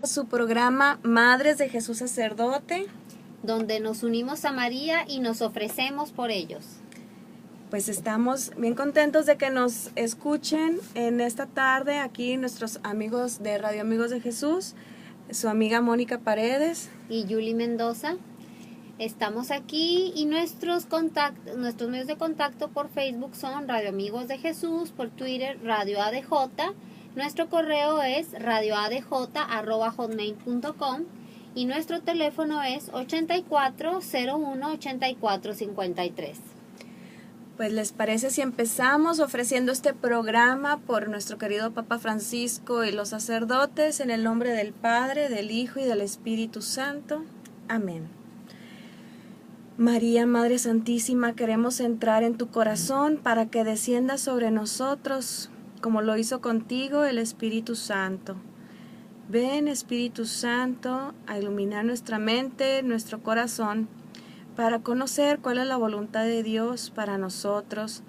Su programa Madres de Jesús Sacerdote, donde nos unimos a María y nos ofrecemos por ellos. Pues estamos bien contentos de que nos escuchen en esta tarde aquí nuestros amigos de Radio Amigos de Jesús, su amiga Mónica Paredes y Yuli Mendoza. Estamos aquí y nuestros medios de contacto por Facebook son Radio Amigos de Jesús, por Twitter Radio ADJ. Nuestro correo es radioadj@hotmail.com y nuestro teléfono es 8401-8453. Pues les parece si empezamos ofreciendo este programa por nuestro querido Papa Francisco y los sacerdotes, en el nombre del Padre, del Hijo y del Espíritu Santo. Amén. María, Madre Santísima, queremos entrar en tu corazón para que descienda sobre nosotros, como lo hizo contigo el Espíritu Santo. Ven, Espíritu Santo, a iluminar nuestra mente, nuestro corazón, para conocer cuál es la voluntad de Dios para nosotros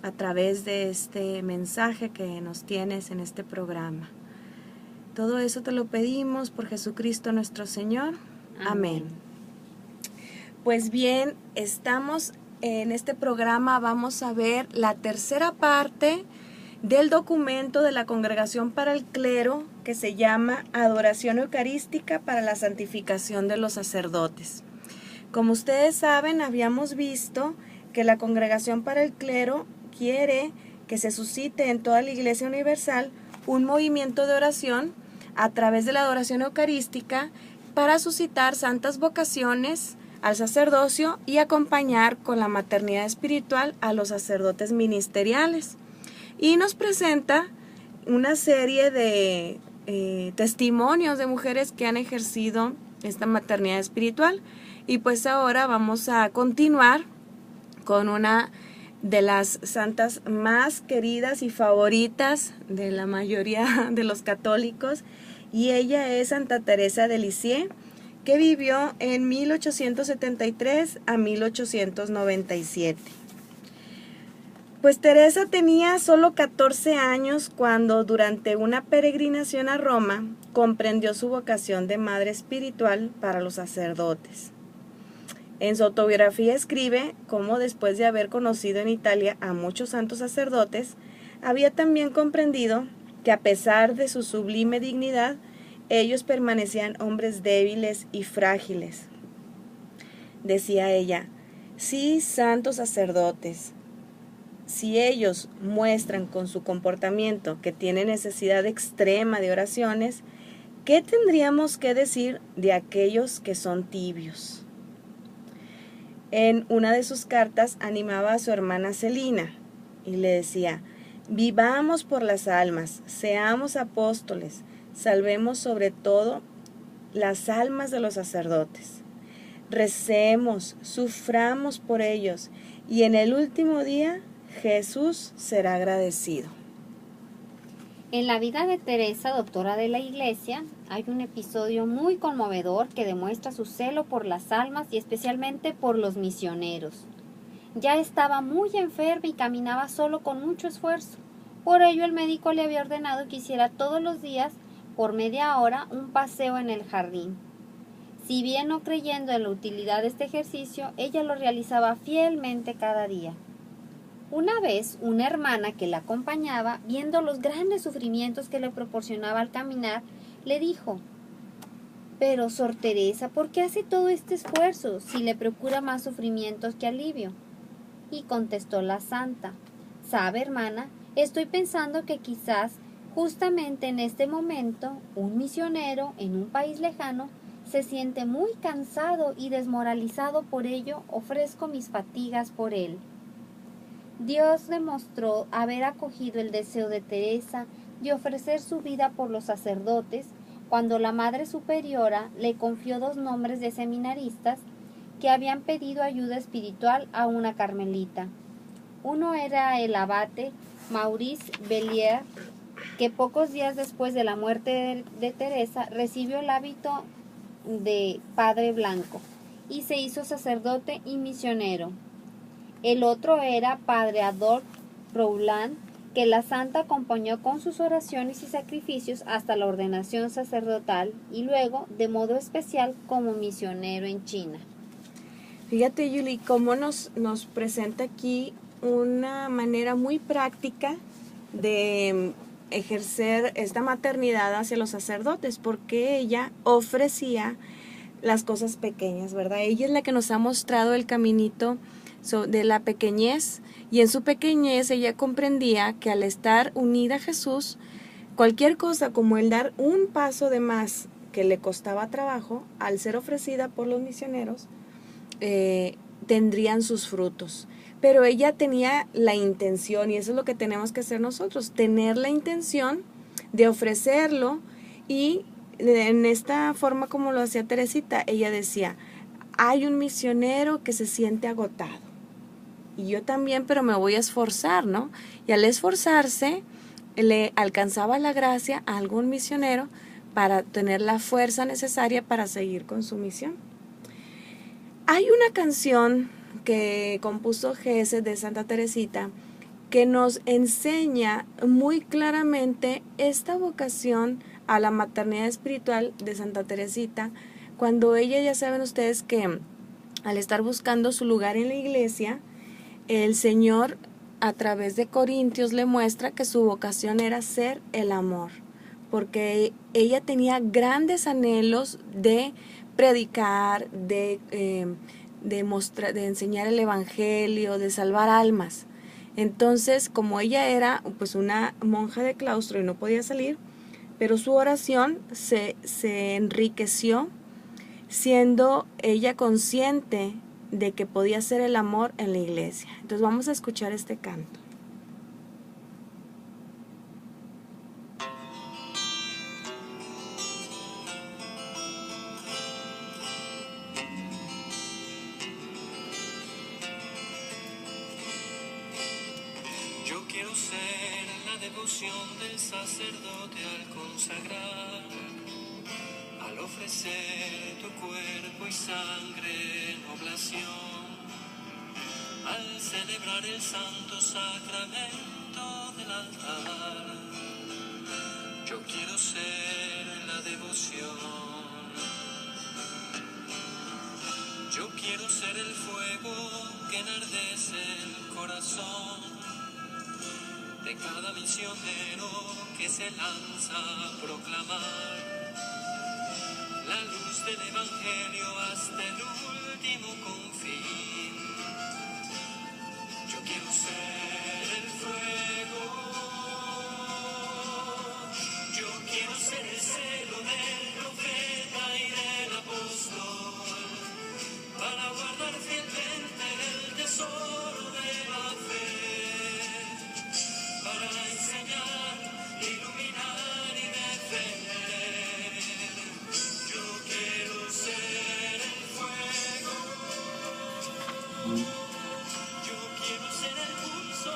a través de este mensaje que nos tienes en este programa. Todo eso te lo pedimos por Jesucristo nuestro Señor. Amén. Pues bien, estamos en este programa, vamos a ver la tercera parte del documento de la Congregación para el Clero que se llama Adoración Eucarística para la Santificación de los Sacerdotes. Como ustedes saben, habíamos visto que la Congregación para el Clero quiere que se suscite en toda la Iglesia Universal un movimiento de oración a través de la adoración eucarística para suscitar santas vocaciones al sacerdocio y acompañar con la maternidad espiritual a los sacerdotes ministeriales. Y nos presenta una serie de testimonios de mujeres que han ejercido esta maternidad espiritual. Y pues ahora vamos a continuar con una de las santas más queridas y favoritas de la mayoría de los católicos, y ella es Santa Teresa de Lisieux, que vivió en 1873 a 1897. Pues Teresa tenía solo 14 años cuando, durante una peregrinación a Roma, comprendió su vocación de madre espiritual para los sacerdotes. En su autobiografía escribe cómo, después de haber conocido en Italia a muchos santos sacerdotes, había también comprendido que, a pesar de su sublime dignidad, ellos permanecían hombres débiles y frágiles. Decía ella: sí, santos sacerdotes, si ellos muestran con su comportamiento que tienen necesidad extrema de oraciones, ¿qué tendríamos que decir de aquellos que son tibios? En una de sus cartas animaba a su hermana Celina y le decía: vivamos por las almas, seamos apóstoles, salvemos sobre todo las almas de los sacerdotes. Recemos, suframos por ellos, y en el último día Jesús será agradecido. En la vida de Teresa, doctora de la Iglesia, hay un episodio muy conmovedor que demuestra su celo por las almas y especialmente por los misioneros. Ya estaba muy enferma y caminaba solo con mucho esfuerzo. Por ello el médico le había ordenado que hiciera todos los días, por media hora, un paseo en el jardín. Si bien no creyendo en la utilidad de este ejercicio, ella lo realizaba fielmente cada día. Una vez, una hermana que la acompañaba, viendo los grandes sufrimientos que le proporcionaba al caminar, le dijo: pero, Sor Teresa, ¿por qué hace todo este esfuerzo si le procura más sufrimientos que alivio? Y contestó la santa: ¿sabe, hermana? Estoy pensando que quizás justamente en este momento un misionero en un país lejano se siente muy cansado y desmoralizado, por ello ofrezco mis fatigas por él. Dios demostró haber acogido el deseo de Teresa de ofrecer su vida por los sacerdotes cuando la Madre Superiora le confió 2 nombres de seminaristas que habían pedido ayuda espiritual a una carmelita. Uno era el abate Maurice Bellier, que pocos días después de la muerte de Teresa recibió el hábito de padre blanco y se hizo sacerdote y misionero. El otro era padre Adolphe Roulin, que la santa acompañó con sus oraciones y sacrificios hasta la ordenación sacerdotal y luego, de modo especial, como misionero en China. Fíjate, Yuli, cómo nos presenta aquí una manera muy práctica de ejercer esta maternidad hacia los sacerdotes, porque ella ofrecía las cosas pequeñas, ¿verdad? Ella es la que nos ha mostrado el caminito de la pequeñez, y en su pequeñez ella comprendía que al estar unida a Jesús, cualquier cosa como el dar un paso de más que le costaba trabajo, al ser ofrecida por los misioneros, tendrían sus frutos. Pero ella tenía la intención, y eso es lo que tenemos que hacer nosotros, tener la intención de ofrecerlo. Y en esta forma como lo hacía Teresita, ella decía, hay un misionero que se siente agotado, y yo también, pero me voy a esforzar, ¿no? Y al esforzarse, le alcanzaba la gracia a algún misionero para tener la fuerza necesaria para seguir con su misión. Hay una canción que compuso Gesed de Santa Teresita que nos enseña muy claramente esta vocación a la maternidad espiritual de Santa Teresita, cuando ella, ya saben ustedes que al estar buscando su lugar en la iglesia, el Señor a través de Corintios le muestra que su vocación era ser el amor, porque ella tenía grandes anhelos de predicar, de enseñar el evangelio, de salvar almas. Entonces, como ella era pues una monja de claustro y no podía salir, pero su oración se enriqueció siendo ella consciente de que podía ser el amor en la iglesia. Entonces vamos a escuchar este canto. Yo quiero ser la devoción del sacerdote al consagrar, al ofrecer tu cuerpo y sangre en oblación, al celebrar el santo sacramento del altar. Yo quiero ser la devoción. Yo quiero ser el fuego que enardece el corazón de cada misionero que se lanza a proclamar la luz del evangelio hasta el último confín. Yo quiero ser el fuego, yo quiero ser el celo del profeta y del apóstol, para guardar fielmente el tesoro de la fe, para enseñar, iluminar y defender. Yo quiero ser el fuego, yo quiero ser el pulso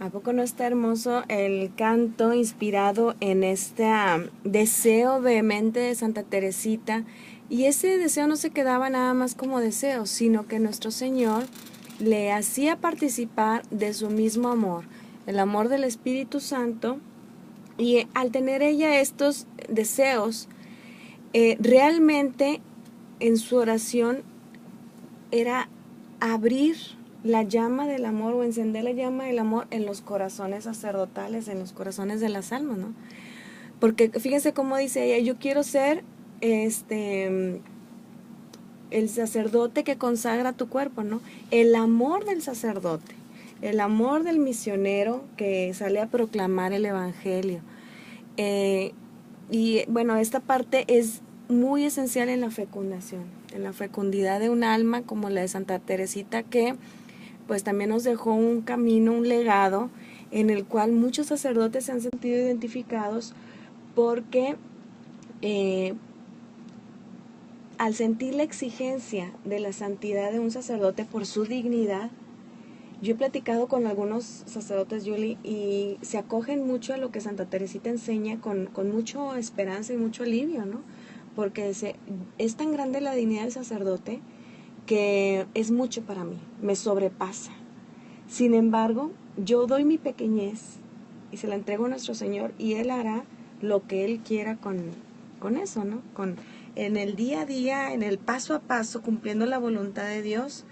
¿A poco no está hermoso el canto inspirado en este deseo vehemente de Santa Teresita? Y ese deseo no se quedaba nada más como deseo, sino que nuestro Señor le hacía participar de su mismo amor, el amor del Espíritu Santo. Y al tener ella estos deseos, realmente en su oración era abrir la llama del amor o encender la llama del amor en los corazones sacerdotales, en los corazones de las almas, ¿no? Porque fíjense cómo dice ella, yo quiero ser el sacerdote que consagra tu cuerpo, ¿no? El amor del sacerdote, el amor del misionero que sale a proclamar el evangelio. Y bueno, esta parte es muy esencial en la fecundación, en la fecundidad de un alma como la de Santa Teresita, que pues también nos dejó un camino, un legado en el cual muchos sacerdotes se han sentido identificados porque al sentir la exigencia de la santidad de un sacerdote por su dignidad, yo he platicado con algunos sacerdotes, Julie, y se acogen mucho a lo que Santa Teresita enseña con mucha esperanza y mucho alivio, ¿no? Porque es tan grande la dignidad del sacerdote que es mucho para mí, me sobrepasa. Sin embargo, yo doy mi pequeñez y se la entrego a nuestro Señor y Él hará lo que Él quiera con eso, ¿no? En el día a día, en el paso a paso, cumpliendo la voluntad de Dios,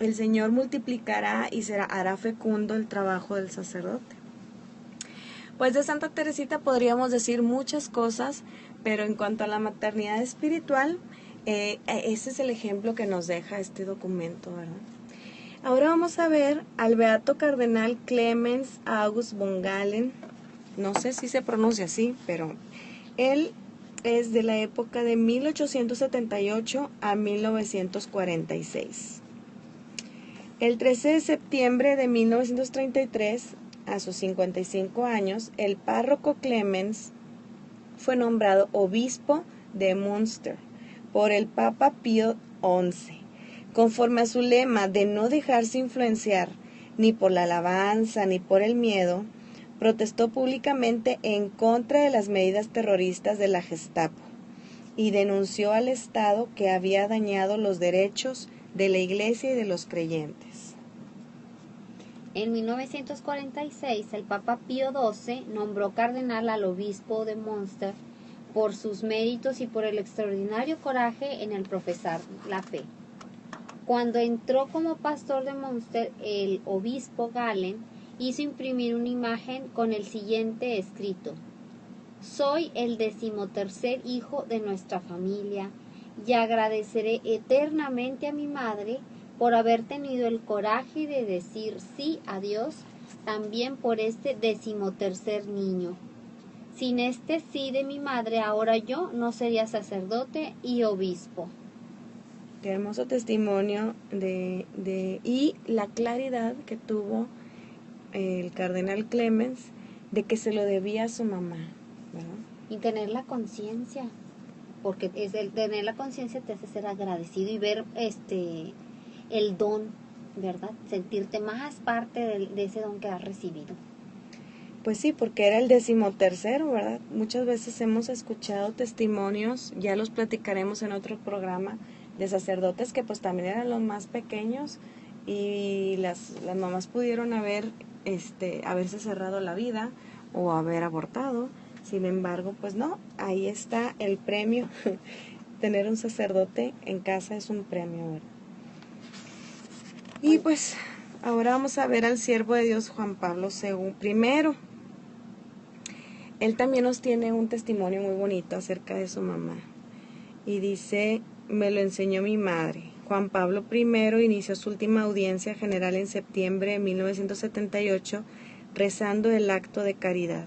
el Señor multiplicará y hará fecundo el trabajo del sacerdote. Pues de Santa Teresita podríamos decir muchas cosas, pero en cuanto a la maternidad espiritual, ese es el ejemplo que nos deja este documento, ¿verdad? Ahora vamos a ver al beato cardenal Clemens August von Galen. No sé si se pronuncia así, pero él es de la época de 1878 a 1946. El 13 de septiembre de 1933, a sus 55 años, el párroco Clemens fue nombrado obispo de Münster por el Papa Pío XI. Conforme a su lema de no dejarse influenciar ni por la alabanza ni por el miedo, protestó públicamente en contra de las medidas terroristas de la Gestapo y denunció al Estado que había dañado los derechos de la Iglesia y de los creyentes. En 1946, el Papa Pío XII nombró cardenal al obispo de Münster por sus méritos y por el extraordinario coraje en el profesar la fe. Cuando entró como pastor de Münster, el obispo Galen hizo imprimir una imagen con el siguiente escrito: soy el 13º hijo de nuestra familia y agradeceré eternamente a mi madre por haber tenido el coraje de decir sí a Dios, también por este 13º niño. Sin este sí de mi madre, ahora yo no sería sacerdote y obispo. Qué hermoso testimonio y la claridad que tuvo el cardenal Clemens de que se lo debía a su mamá, ¿verdad? Y tener la conciencia, porque el tener la conciencia te hace ser agradecido y ver el don, ¿verdad? Sentirte más parte de ese don que has recibido. Pues sí, porque era el 13º, ¿verdad? Muchas veces hemos escuchado testimonios, ya los platicaremos en otro programa, de sacerdotes que pues también eran los más pequeños y las mamás pudieron haberse cerrado la vida o haber abortado. Sin embargo, pues no, ahí está el premio. Tener un sacerdote en casa es un premio, ¿verdad? Y pues ahora vamos a ver al siervo de Dios Juan Pablo I. Él también nos tiene un testimonio muy bonito acerca de su mamá. Y dice: me lo enseñó mi madre. Juan Pablo I inició su última audiencia general en septiembre de 1978 rezando el acto de caridad.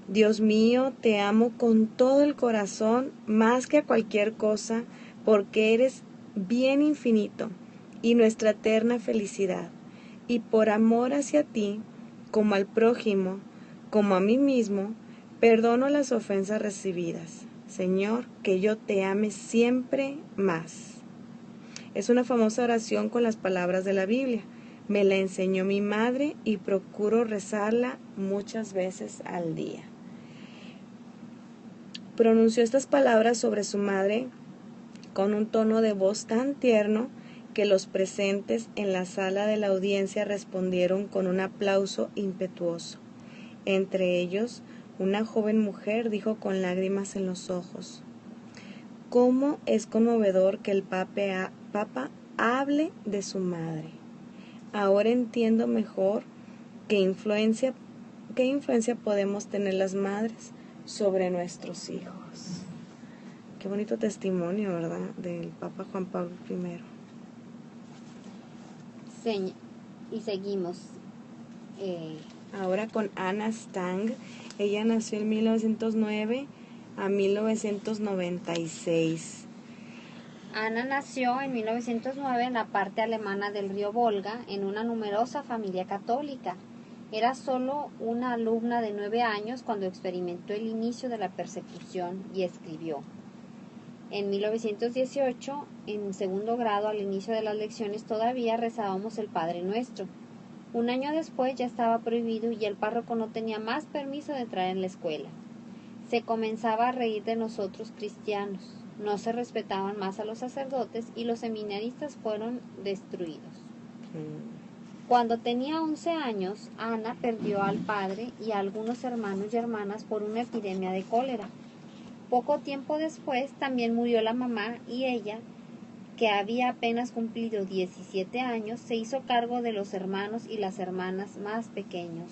Dios mío, te amo con todo el corazón, más que a cualquier cosa, porque eres bien infinito y nuestra eterna felicidad. Y por amor hacia ti, como al prójimo, como a mí mismo, perdono las ofensas recibidas. Señor, que yo te ame siempre más. Es una famosa oración con las palabras de la Biblia. Me la enseñó mi madre y procuro rezarla muchas veces al día. Pronunció estas palabras sobre su madre con un tono de voz tan tierno que los presentes en la sala de la audiencia respondieron con un aplauso impetuoso. Entre ellos, una joven mujer dijo con lágrimas en los ojos: «¿Cómo es conmovedor que el Papa hable de su madre? Ahora entiendo mejor qué influencia podemos tener las madres sobre nuestros hijos». Qué bonito testimonio, ¿verdad?, del Papa Juan Pablo I. Y seguimos. Ahora con Anna Stang. Ella nació en 1909 a 1996. Ana nació en 1909 en la parte alemana del río Volga, en una numerosa familia católica. Era solo una alumna de 9 años cuando experimentó el inicio de la persecución y escribió. En 1918, en segundo grado, al inicio de las lecciones, todavía rezábamos el Padre Nuestro. Un año después ya estaba prohibido y el párroco no tenía más permiso de entrar en la escuela. Se comenzaba a reír de nosotros cristianos. No se respetaban más a los sacerdotes y los seminaristas fueron destruidos. Cuando tenía 11 años, Ana perdió al padre y a algunos hermanos y hermanas por una epidemia de cólera. Poco tiempo después también murió la mamá y ella, que había apenas cumplido 17 años, se hizo cargo de los hermanos y las hermanas más pequeños.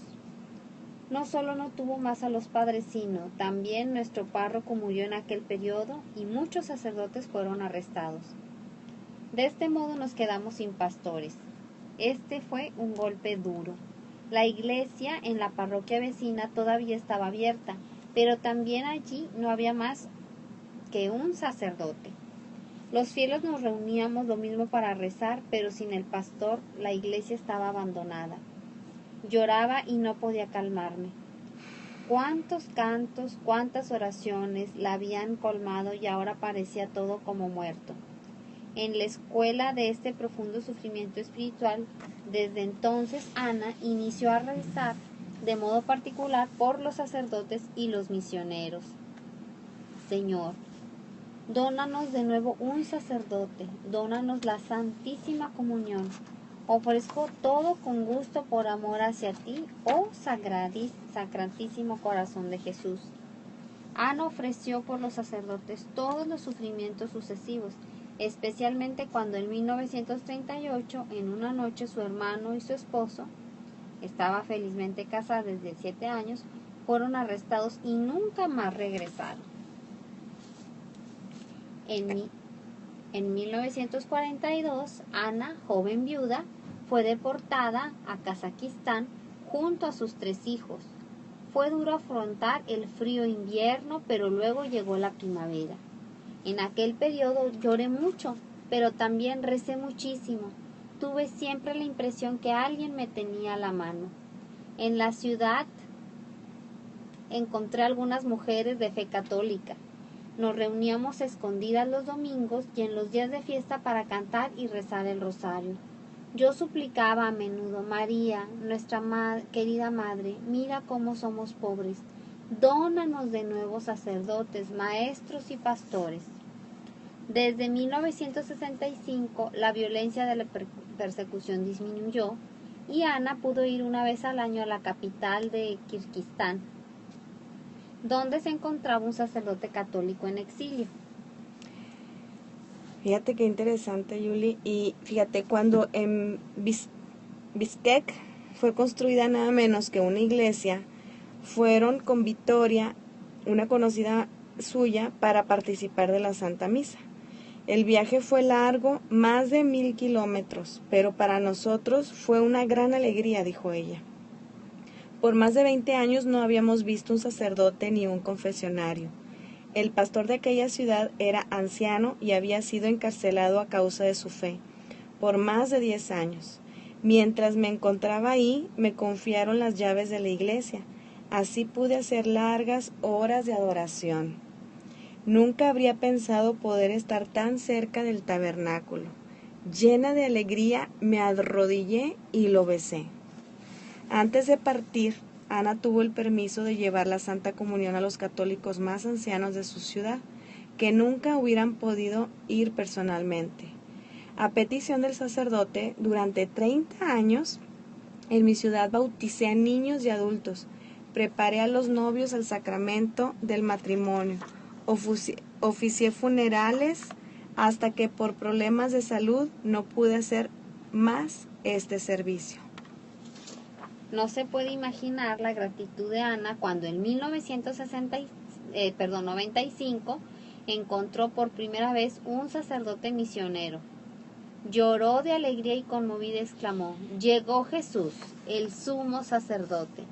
No solo no tuvo más a los padres, sino también nuestro párroco murió en aquel periodo y muchos sacerdotes fueron arrestados. De este modo nos quedamos sin pastores. Este fue un golpe duro. La iglesia en la parroquia vecina todavía estaba abierta, pero también allí no había más que un sacerdote. Los fieles nos reuníamos lo mismo para rezar, pero sin el pastor la iglesia estaba abandonada. Lloraba y no podía calmarme. Cuántos cantos, cuántas oraciones la habían colmado y ahora parecía todo como muerto. En la escuela de este profundo sufrimiento espiritual, desde entonces Ana inició a rezar de modo particular por los sacerdotes y los misioneros. Señor, dónanos de nuevo un sacerdote, dónanos la Santísima Comunión. Ofrezco todo con gusto por amor hacia ti, oh Sacratísimo Corazón de Jesús. Ana ofreció por los sacerdotes todos los sufrimientos sucesivos, especialmente cuando en 1938, en una noche, su hermano y su esposo, estaba felizmente casada desde 7 años, fueron arrestados y nunca más regresaron. En 1942, Ana, joven viuda, fue deportada a Kazajistán junto a sus 3 hijos. Fue duro afrontar el frío invierno, pero luego llegó la primavera. En aquel periodo lloré mucho, pero también recé muchísimo. Tuve siempre la impresión que alguien me tenía a la mano. En la ciudad encontré algunas mujeres de fe católica. Nos reuníamos escondidas los domingos y en los días de fiesta para cantar y rezar el rosario. Yo suplicaba a menudo: María, nuestra querida Madre, mira cómo somos pobres. Dónanos de nuevo sacerdotes, maestros y pastores. Desde 1965 la violencia de la persecución disminuyó y Ana pudo ir una vez al año a la capital de Kirguistán, donde se encontraba un sacerdote católico en exilio. Fíjate qué interesante, Yuli. Y fíjate, cuando en Bishkek fue construida nada menos que una iglesia, fueron con Victoria, una conocida suya, para participar de la Santa Misa. El viaje fue largo, más de 1000 kilómetros, pero para nosotros fue una gran alegría, dijo ella. Por más de 20 años no habíamos visto un sacerdote ni un confesionario. El pastor de aquella ciudad era anciano y había sido encarcelado a causa de su fe, por más de 10 años. Mientras me encontraba ahí, me confiaron las llaves de la iglesia. Así pude hacer largas horas de adoración. Nunca habría pensado poder estar tan cerca del tabernáculo. Llena de alegría, me arrodillé y lo besé. Antes de partir, Ana tuvo el permiso de llevar la Santa Comunión a los católicos más ancianos de su ciudad, que nunca hubieran podido ir personalmente. A petición del sacerdote, durante 30 años, en mi ciudad bauticé a niños y adultos, preparé a los novios al sacramento del matrimonio, oficié funerales, hasta que por problemas de salud no pude hacer más este servicio. No se puede imaginar la gratitud de Ana cuando en 95 encontró por primera vez un sacerdote misionero. Lloró de alegría y conmovida exclamó: llegó Jesús, el sumo sacerdote.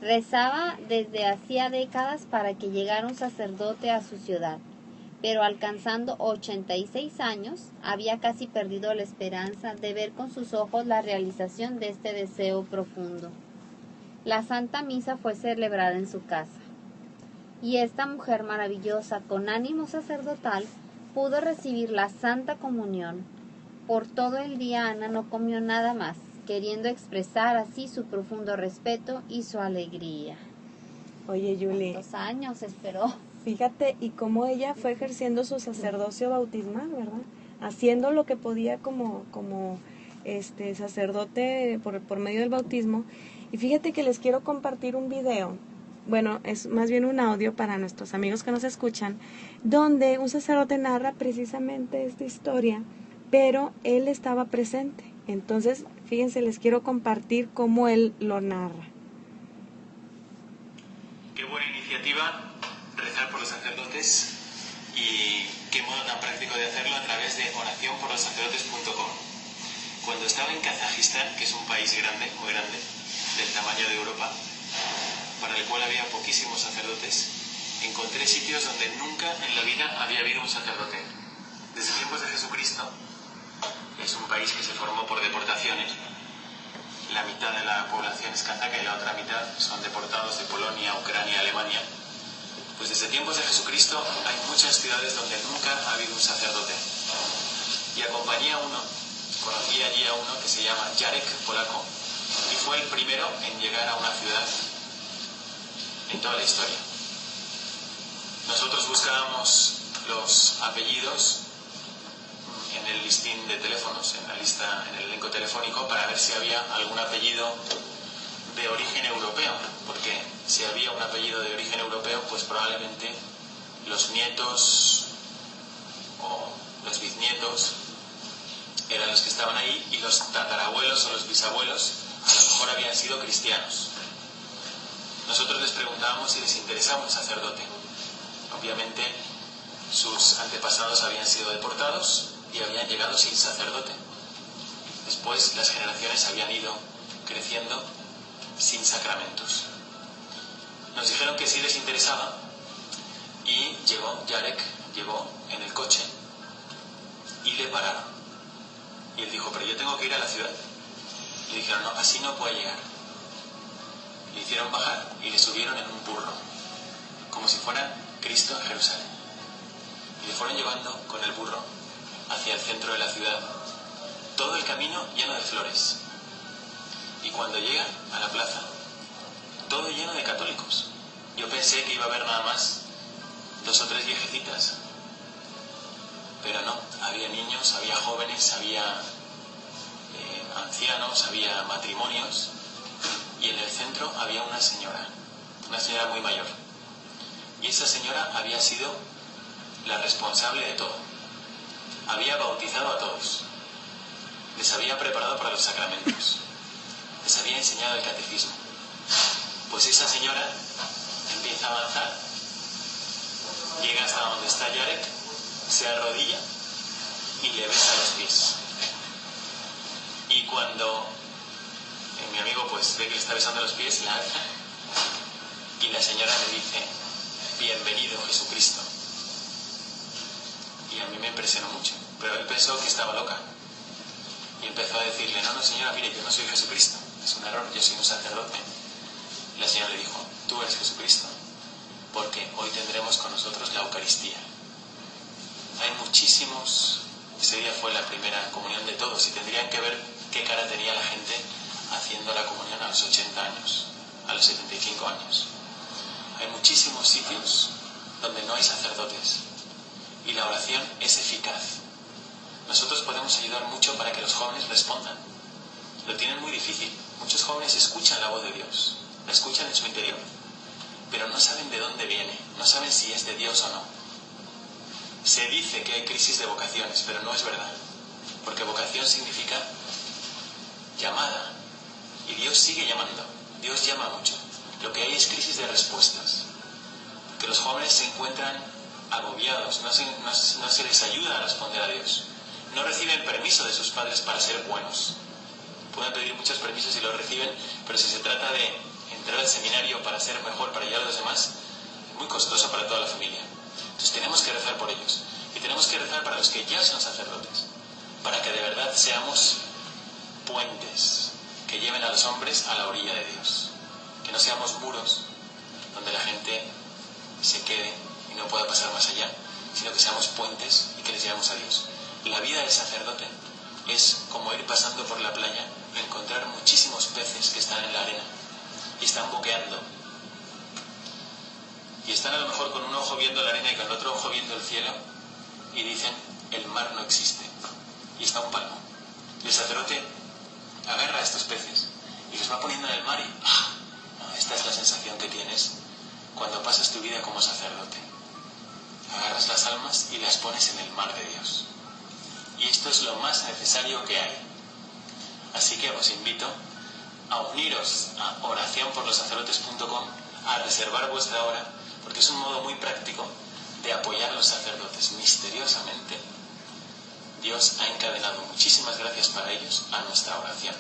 Rezaba desde hacía décadas para que llegara un sacerdote a su ciudad, pero alcanzando 86 años, había casi perdido la esperanza de ver con sus ojos la realización de este deseo profundo. La Santa Misa fue celebrada en su casa, y esta mujer maravillosa, con ánimo sacerdotal, pudo recibir la Santa Comunión. Por todo el día Ana no comió nada más, queriendo expresar así su profundo respeto y su alegría. Oye, Yuli, ¿Cuántos años esperó? fíjate, y cómo ella fue ejerciendo su sacerdocio bautismal, ¿verdad? Haciendo lo que podía como sacerdote por medio del bautismo. Y fíjate que les quiero compartir un video, bueno, es más bien un audio para nuestros amigos que nos escuchan, donde un sacerdote narra precisamente esta historia, pero él estaba presente. Entonces, fíjense, les quiero compartir cómo él lo narra. Qué buena iniciativa rezar por los sacerdotes y qué modo tan práctico de hacerlo a través de oracionporlossacerdotes.com. Cuando estaba en Kazajistán, que es un país grande, muy grande, del tamaño de Europa, para el cual había poquísimos sacerdotes, encontré sitios donde nunca en la vida había habido un sacerdote. Desde tiempos de Jesucristo, es un país que se formó por deportaciones. La mitad de la población es kazaca y la otra mitad son deportados de Polonia, Ucrania, Alemania. Pues desde tiempos de Jesucristo hay muchas ciudades donde nunca ha habido un sacerdote. Y acompañé a uno, conocí allí a uno que se llama Jarek, polaco, y fue el primero en llegar a una ciudad en toda la historia. Nosotros buscábamos los apellidos en el listín de teléfonos, en la lista, en el elenco telefónico, para ver si había algún apellido de origen europeo, porque si había un apellido de origen europeo, pues probablemente los nietos o los bisnietos eran los que estaban ahí, y los tatarabuelos o los bisabuelos a lo mejor habían sido cristianos. Nosotros les preguntábamos si les interesaba un sacerdote. Obviamente sus antepasados habían sido deportados y habían llegado sin sacerdote. Después las generaciones habían ido creciendo sin sacramentos. Nos dijeron que sí les interesaba y Jarek llegó en el coche y le pararon. Y él dijo: pero yo tengo que ir a la ciudad. Le dijeron: no, así no puede llegar. Le hicieron bajar y le subieron en un burro, como si fuera Cristo en Jerusalén. Y le fueron llevando con el burro hacia el centro de la ciudad, todo el camino lleno de flores. Y cuando llega a la plaza, todo lleno de católicos. Yo pensé que iba a haber nada más 2 o 3 viejecitas, pero no, había niños, había jóvenes, había ancianos, había matrimonios, y en el centro había una señora muy mayor. Y esa señora había sido la responsable de todo. Había bautizado a todos, les había preparado para los sacramentos, les había enseñado el catecismo. Pues esa señora empieza a avanzar, llega hasta donde está Jarek, se arrodilla y le besa los pies. Y cuando mi amigo pues ve que le está besando los pies, la alza, y la señora le dice: bienvenido Jesucristo. Y a mí me impresionó mucho, pero él pensó que estaba loca y empezó a decirle: no señora, mire, yo no soy Jesucristo, es un error, yo soy un sacerdote. Y la señora le dijo: tú eres Jesucristo, porque hoy tendremos con nosotros la Eucaristía. Hay muchísimos Ese día fue la primera comunión de todos y tendrían que ver qué cara tenía la gente haciendo la comunión a los 80 años, a los 75 años. Hay muchísimos sitios donde no hay sacerdotes y la oración es eficaz. Nosotros podemos ayudar mucho para que los jóvenes respondan. Lo tienen muy difícil. Muchos jóvenes escuchan la voz de Dios, la escuchan en su interior, pero no saben de dónde viene, no saben si es de Dios o no. Se dice que hay crisis de vocaciones, pero no es verdad, porque vocación significa llamada, y Dios sigue llamando, Dios llama mucho. Lo que hay es crisis de respuestas, porque los jóvenes se encuentran agobiados, no se les ayuda a responder a Dios, no reciben permiso de sus padres para ser buenos. Pueden pedir muchos permisos y los reciben, pero si se trata de entrar al seminario para ser mejor, para ayudar a los demás, es muy costoso para toda la familia. Entonces tenemos que rezar por ellos, y tenemos que rezar para los que ya son sacerdotes, para que de verdad seamos puentes que lleven a los hombres a la orilla de Dios, que no seamos muros donde la gente se quede y no pueda pasar más allá, sino que seamos puentes y que les llevemos a Dios. La vida del sacerdote es como ir pasando por la playa y encontrar muchísimos peces que están en la arena y están boqueando y están a lo mejor con un ojo viendo la arena y con el otro ojo viendo el cielo y dicen: el mar no existe, y está un palmo. Y el sacerdote agarra a estos peces y los va poniendo en el mar y esta es la sensación que tienes cuando pasas tu vida como sacerdote. Agarras las almas y las pones en el mar de Dios, y esto es lo más necesario que hay. Así que os invito a uniros a oracionporlosacerdotes.com, a reservar vuestra hora, porque es un modo muy práctico de apoyar a los sacerdotes. Misteriosamente, Dios ha encadenado muchísimas gracias para ellos a nuestra oración.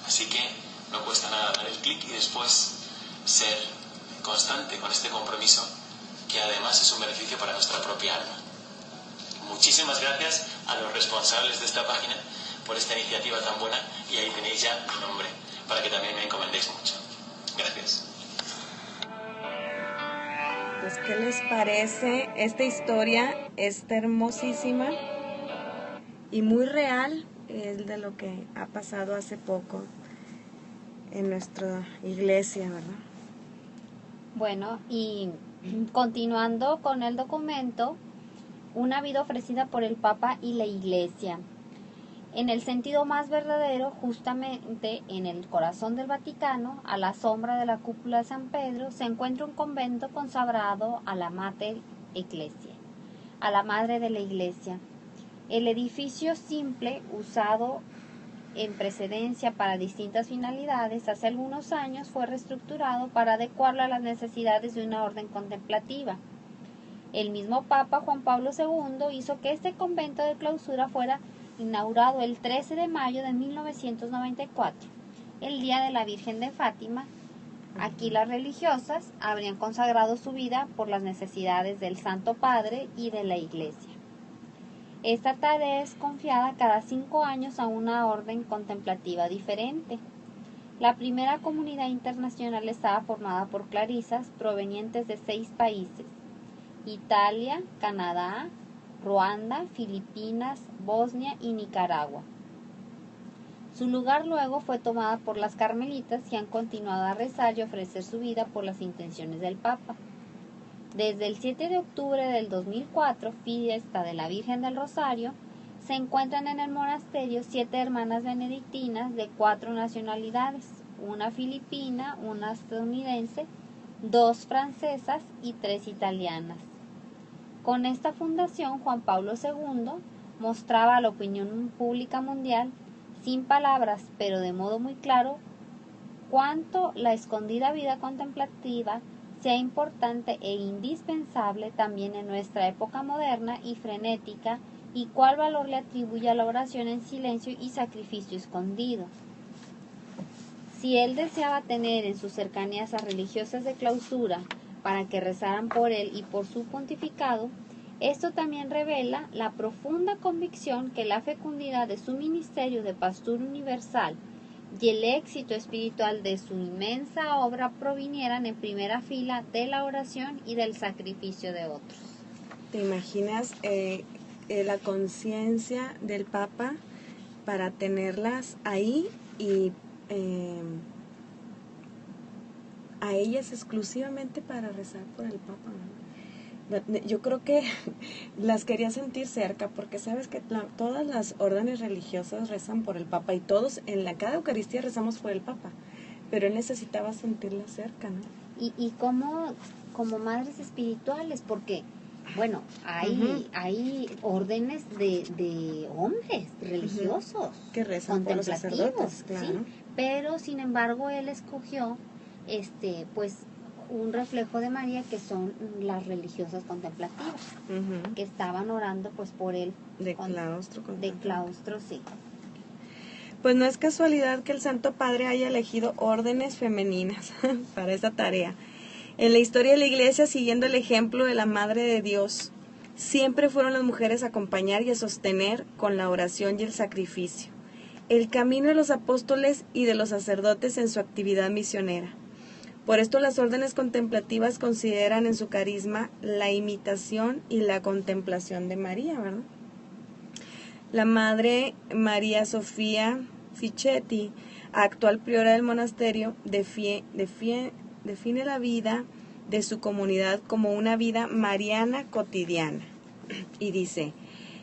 Así que no cuesta nada dar el clic y después ser constante con este compromiso, que además es un beneficio para nuestra propia alma. Muchísimas gracias a los responsables de esta página por esta iniciativa tan buena, y ahí tenéis ya mi nombre para que también me encomendéis mucho. Gracias. Pues, ¿qué les parece? Esta historia está hermosísima y muy real, es de lo que ha pasado hace poco en nuestra iglesia, ¿verdad? Bueno, y continuando con el documento, una vida ofrecida por el Papa y la Iglesia. En el sentido más verdadero, justamente en el corazón del Vaticano, a la sombra de la cúpula de San Pedro, se encuentra un convento consagrado a la Mater Ecclesiae, a la Madre de la Iglesia. El edificio simple, usado en precedencia para distintas finalidades, hace algunos años fue reestructurado para adecuarlo a las necesidades de una orden contemplativa. El mismo Papa Juan Pablo II hizo que este convento de clausura fuera inaugurado el 13 de mayo de 1994, el día de la Virgen de Fátima. Aquí las religiosas habrían consagrado su vida por las necesidades del Santo Padre y de la Iglesia. Esta tarea es confiada cada 5 años a una orden contemplativa diferente. La primera comunidad internacional estaba formada por clarisas provenientes de 6 países: Italia, Canadá, Ruanda, Filipinas, Bosnia y Nicaragua. Su lugar luego fue tomada por las carmelitas, que han continuado a rezar y ofrecer su vida por las intenciones del Papa. Desde el 7 de octubre del 2004, fiesta de la Virgen del Rosario, se encuentran en el monasterio 7 hermanas benedictinas de 4 nacionalidades: una filipina, una estadounidense, 2 francesas y 3 italianas. Con esta fundación, Juan Pablo II mostraba a la opinión pública mundial, sin palabras, pero de modo muy claro, cuánto la escondida vida contemplativa sea importante e indispensable también en nuestra época moderna y frenética, y cuál valor le atribuye a la oración en silencio y sacrificio escondido. Si él deseaba tener en sus cercanías a religiosas de clausura para que rezaran por él y por su pontificado, esto también revela la profunda convicción que la fecundidad de su ministerio de pastor universal y el éxito espiritual de su inmensa obra provinieran en primera fila de la oración y del sacrificio de otros. ¿Te imaginas la conciencia del Papa para tenerlas ahí y a ellas exclusivamente para rezar por el Papa, ¿no? Yo creo que las quería sentir cerca porque sabes que todas las órdenes religiosas rezan por el Papa y todos en cada Eucaristía rezamos por el Papa, pero él necesitaba sentirla cerca, ¿no? Y como madres espirituales, porque bueno, hay órdenes de hombres religiosos que rezan por los sacerdotes, claro. ¿sí? Pero sin embargo él escogió pues un reflejo de María, que son las religiosas contemplativas, que estaban orando pues por él de claustro, sí. Pues no es casualidad que el Santo Padre haya elegido órdenes femeninas para esa tarea. En la historia de la Iglesia, siguiendo el ejemplo de la Madre de Dios, siempre fueron las mujeres a acompañar y a sostener con la oración y el sacrificio el camino de los apóstoles y de los sacerdotes en su actividad misionera. Por esto las órdenes contemplativas consideran en su carisma la imitación y la contemplación de María, ¿verdad? La Madre María Sofía Fichetti, actual priora del monasterio, define la vida de su comunidad como una vida mariana cotidiana. Y dice: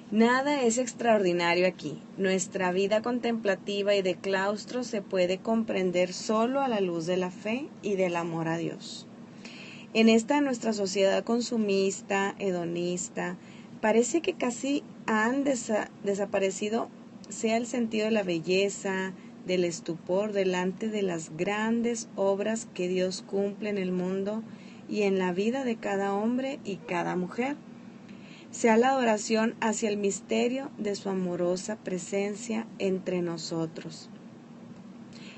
nada es extraordinario aquí. Nuestra vida contemplativa y de claustro se puede comprender solo a la luz de la fe y del amor a Dios. En esta nuestra sociedad consumista, hedonista, parece que casi han desaparecido sea el sentido de la belleza, del estupor delante de las grandes obras que Dios cumple en el mundo y en la vida de cada hombre y cada mujer, sea la adoración hacia el misterio de su amorosa presencia entre nosotros.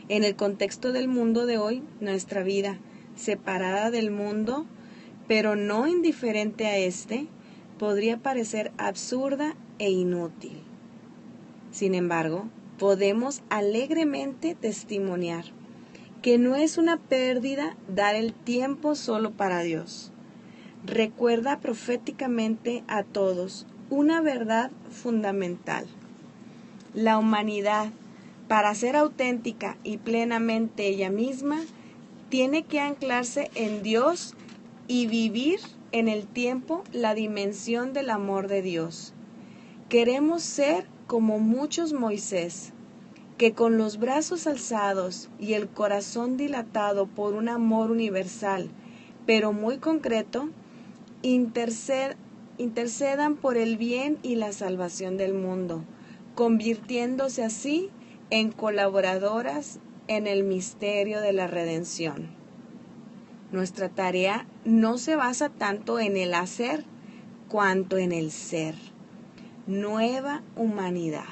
En el contexto del mundo de hoy, nuestra vida, separada del mundo, pero no indiferente a éste, podría parecer absurda e inútil. Sin embargo, podemos alegremente testimoniar que no es una pérdida dar el tiempo solo para Dios. Recuerda proféticamente a todos una verdad fundamental. La humanidad, para ser auténtica y plenamente ella misma, tiene que anclarse en Dios y vivir en el tiempo la dimensión del amor de Dios. Queremos ser como muchos Moisés, que con los brazos alzados y el corazón dilatado por un amor universal, pero muy concreto, intercedan por el bien y la salvación del mundo, convirtiéndose así en colaboradoras en el misterio de la redención. Nuestra tarea no se basa tanto en el hacer cuanto en el ser. Nueva humanidad.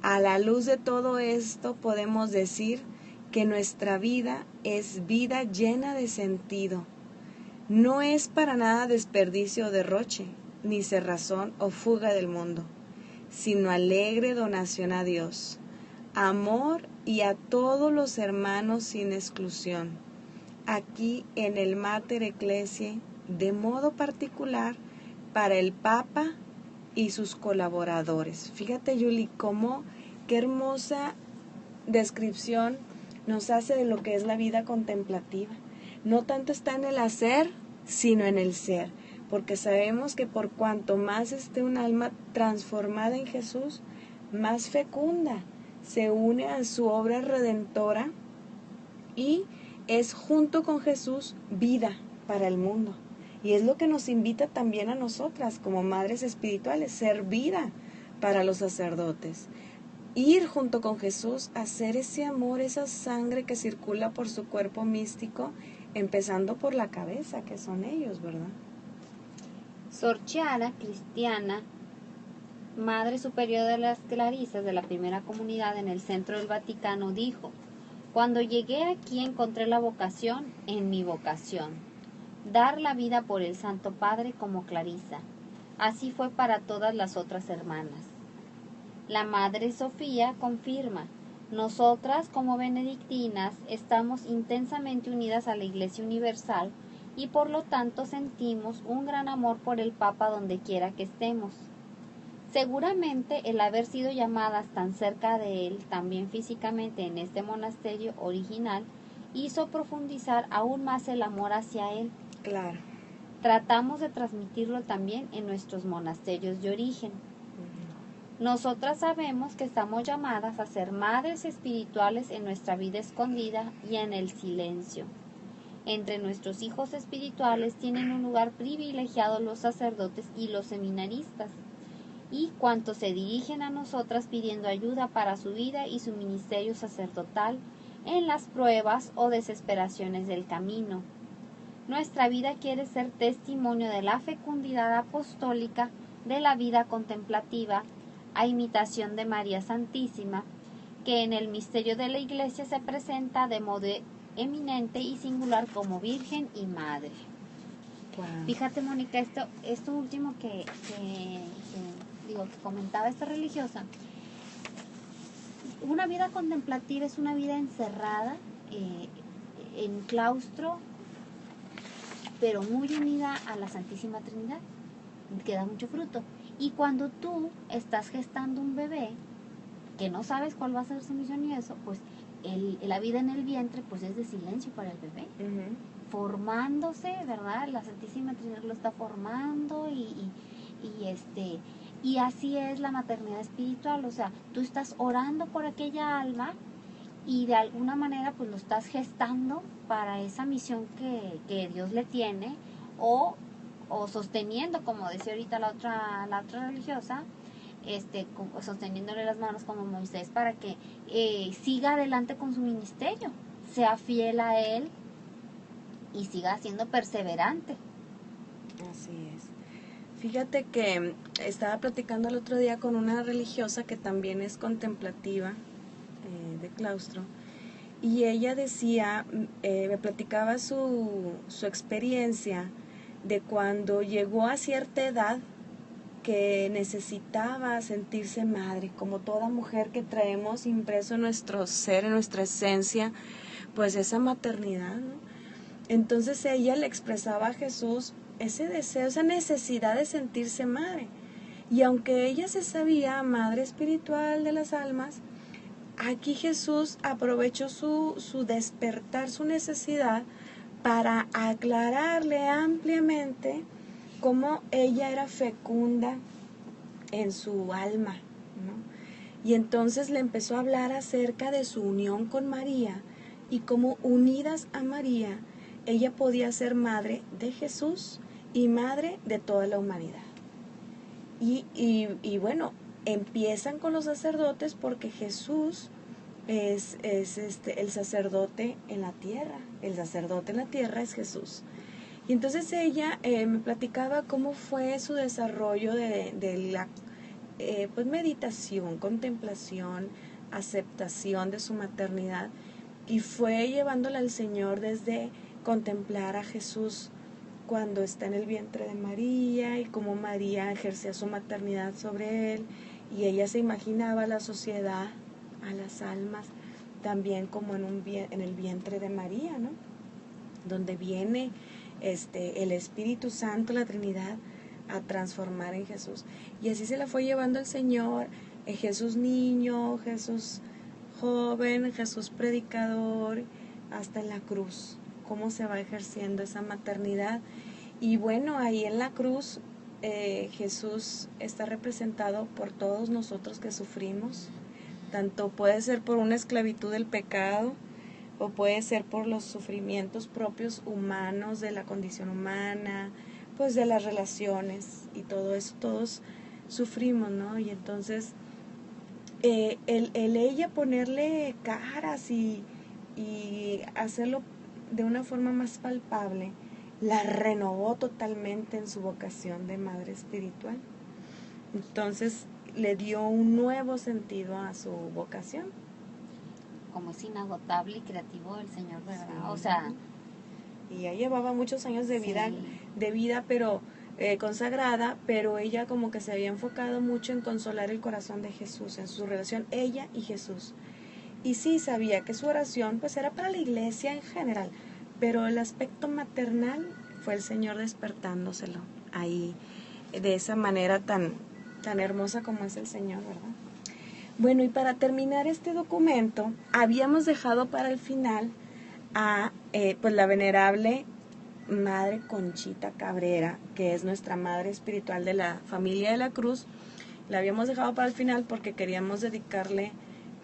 A la luz de todo esto podemos decir que nuestra vida es vida llena de sentido. No es para nada desperdicio o derroche, ni cerrazón o fuga del mundo, sino alegre donación a Dios, amor y a todos los hermanos sin exclusión. Aquí en el Mater Ecclesiae, de modo particular para el Papa y sus colaboradores. Fíjate, Yuli, qué hermosa descripción nos hace de lo que es la vida contemplativa. No tanto está en el hacer, sino en el ser, porque sabemos que por cuanto más esté un alma transformada en Jesús, más fecunda, se une a su obra redentora y es junto con Jesús vida para el mundo. Y es lo que nos invita también a nosotras como madres espirituales, ser vida para los sacerdotes. Ir junto con Jesús a hacer ese amor, esa sangre que circula por su cuerpo místico, empezando por la cabeza, que son ellos, ¿verdad? Sor Chiara, cristiana, Madre Superior de las Clarisas de la Primera Comunidad en el centro del Vaticano, dijo: cuando llegué aquí encontré la vocación en mi vocación. Dar la vida por el Santo Padre como Clarisa. Así fue para todas las otras hermanas. La Madre Sofía confirma: nosotras como benedictinas estamos intensamente unidas a la Iglesia Universal y por lo tanto sentimos un gran amor por el Papa donde quiera que estemos. Seguramente el haber sido llamadas tan cerca de él, también físicamente en este monasterio original, hizo profundizar aún más el amor hacia él. Claro. Tratamos de transmitirlo también en nuestros monasterios de origen. Nosotras sabemos que estamos llamadas a ser madres espirituales en nuestra vida escondida y en el silencio. Entre nuestros hijos espirituales tienen un lugar privilegiado los sacerdotes y los seminaristas, y cuantos se dirigen a nosotras pidiendo ayuda para su vida y su ministerio sacerdotal en las pruebas o desesperaciones del camino. Nuestra vida quiere ser testimonio de la fecundidad apostólica de la vida contemplativa, a imitación de María Santísima, que en el misterio de la Iglesia se presenta de modo eminente y singular como Virgen y Madre. Wow. Fíjate, Mónica, esto último que comentaba esta religiosa. Una vida contemplativa es una vida encerrada en claustro, pero muy unida a la Santísima Trinidad, que da mucho fruto. Y cuando tú estás gestando un bebé, que no sabes cuál va a ser su misión y eso, pues la vida en el vientre pues es de silencio para el bebé. Formándose, ¿verdad? La Santísima Trinidad lo está formando y así es la maternidad espiritual. O sea, tú estás orando por aquella alma y de alguna manera pues lo estás gestando para esa misión que Dios le tiene, o sosteniendo, como decía ahorita la otra religiosa, sosteniéndole las manos como Moisés para que siga adelante con su ministerio, sea fiel a él y siga siendo perseverante. Así es. Fíjate que estaba platicando el otro día con una religiosa que también es contemplativa, de claustro, y ella decía, me platicaba su experiencia de cuando llegó a cierta edad que necesitaba sentirse madre, como toda mujer que traemos impreso en nuestro ser, en nuestra esencia, pues esa maternidad, ¿no? Entonces ella le expresaba a Jesús ese deseo, esa necesidad de sentirse madre. Y aunque ella se sabía madre espiritual de las almas, aquí Jesús aprovechó su despertar, su necesidad, para aclararle ampliamente cómo ella era fecunda en su alma, ¿no? Y entonces le empezó a hablar acerca de su unión con María y cómo unidas a María ella podía ser madre de Jesús y madre de toda la humanidad. Y bueno, empiezan con los sacerdotes porque Jesús es el sacerdote en la tierra. El sacerdote en la tierra es Jesús. Y entonces ella me platicaba cómo fue su desarrollo de la pues meditación, contemplación, aceptación de su maternidad, y fue llevándola al Señor desde contemplar a Jesús cuando está en el vientre de María y cómo María ejercía su maternidad sobre él, y ella se imaginaba la sociedad, a las almas, también como en el vientre de María, ¿no? Donde viene el Espíritu Santo, la Trinidad, a transformar en Jesús. Y así se la fue llevando el Señor, Jesús niño, Jesús joven, Jesús predicador, hasta en la cruz, cómo se va ejerciendo esa maternidad. Y bueno, ahí en la cruz Jesús está representado por todos nosotros que sufrimos. Tanto puede ser por una esclavitud del pecado, o puede ser por los sufrimientos propios humanos, de la condición humana, pues de las relaciones y todo eso, todos sufrimos, ¿no? Y entonces el ella ponerle caras y hacerlo de una forma más palpable, la renovó totalmente en su vocación de madre espiritual. Entonces le dio un nuevo sentido a su vocación. Como es inagotable y creativo el Señor, ¿verdad? Sí. O sea, y ya llevaba muchos años de vida, pero consagrada, pero ella como que se había enfocado mucho en consolar el corazón de Jesús, en su relación ella y Jesús. Y sí sabía que su oración pues era para la iglesia en general, pero el aspecto maternal fue el Señor despertándoselo ahí de esa manera tan tan hermosa como es el Señor, ¿verdad? Bueno, y para terminar este documento, habíamos dejado para el final a pues la venerable Madre Conchita Cabrera, que es nuestra madre espiritual de la familia de la Cruz. La habíamos dejado para el final porque queríamos dedicarle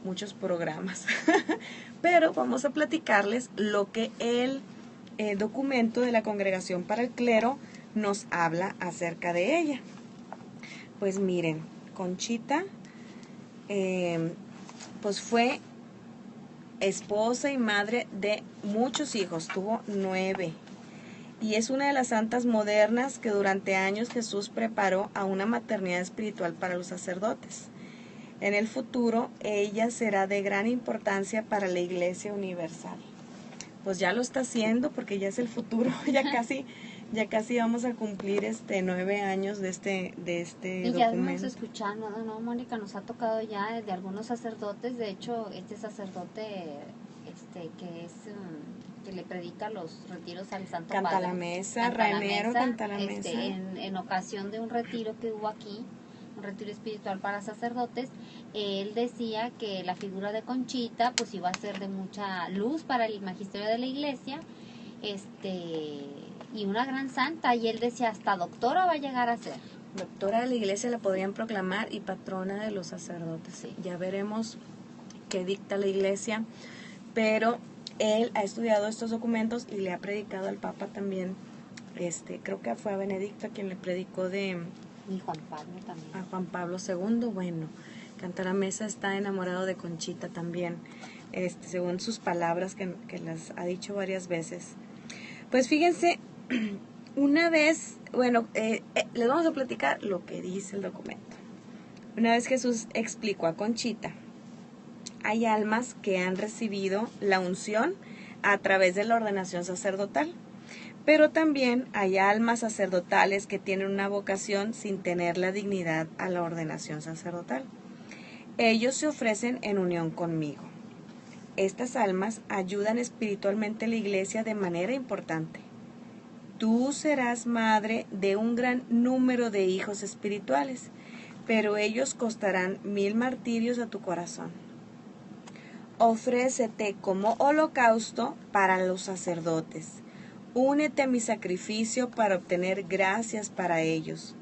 muchos programas. Pero vamos a platicarles lo que el documento de la Congregación para el Clero nos habla acerca de ella. Pues miren, Conchita pues fue esposa y madre de muchos hijos, tuvo 9. Y es una de las santas modernas que durante años Jesús preparó a una maternidad espiritual para los sacerdotes. En el futuro, ella será de gran importancia para la Iglesia Universal. Pues ya lo está haciendo porque ya es el futuro, ya casi vamos a cumplir 9 años de este y ya documento. vamos escuchando, ¿no, Mónica? Nos ha tocado ya de algunos sacerdotes, de hecho, este sacerdote que le predica los retiros al Santo Canta Padre. la mesa, Rainero canta la mesa. En ocasión de un retiro que hubo aquí, un retiro espiritual para sacerdotes, él decía que la figura de Conchita pues iba a ser de mucha luz para el magisterio de la Iglesia, y una gran santa, y él decía hasta doctora va a llegar a ser. Doctora de la Iglesia la podrían proclamar y patrona de los sacerdotes. Sí. Ya veremos qué dicta la Iglesia, pero él ha estudiado estos documentos y le ha predicado al Papa también. Creo que fue a Benedicto a quien le predicó Y Juan Pablo también. a Juan Pablo II. Bueno, Canta la Mesa está enamorado de Conchita también, según sus palabras que las ha dicho varias veces. Pues fíjense, una vez, les vamos a platicar lo que dice el documento. Una vez Jesús explicó a Conchita, hay almas que han recibido la unción a través de la ordenación sacerdotal, pero también hay almas sacerdotales que tienen una vocación sin tener la dignidad a la ordenación sacerdotal. Ellos se ofrecen en unión conmigo. Estas almas ayudan espiritualmente a la Iglesia de manera importante. Tú serás madre de un gran número de hijos espirituales, pero ellos costarán 1000 martirios a tu corazón. Ofrécete como holocausto para los sacerdotes. Únete a mi sacrificio para obtener gracias para ellos.